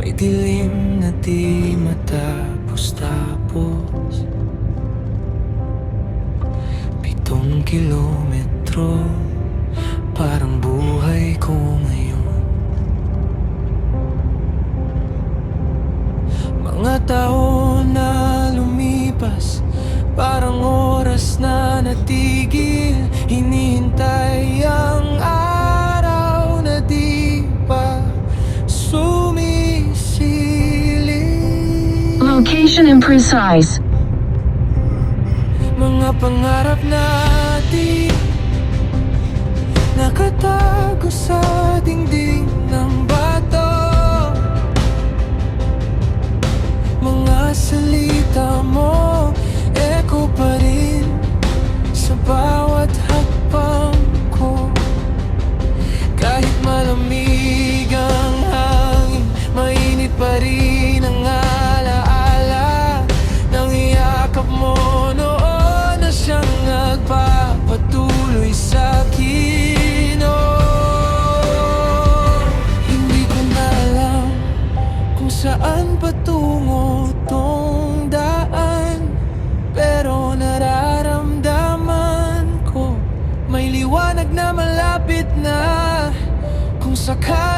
May dilim na di matapos-tapos. 7 kilometro, parang buhay ko ngayon. Mga taon na lumipas, parang oras na natigil. Hinihintay ang araw na di pa sumisilip. Location imprecise. Mga pangarap natin nakatago sa dingding ng bato. Mga salita mo, echo pa rin sa bawat hakbang ko. Kahit malamig ang hangin, mainit pa rin ang alaala ng iyakap mo noon na siyang nagpapatuloy sa'kin. Oh, hindi ko na alam kung saan patungo tong daan, pero nararamdaman ko may liwanag na malapit na. Kung sakali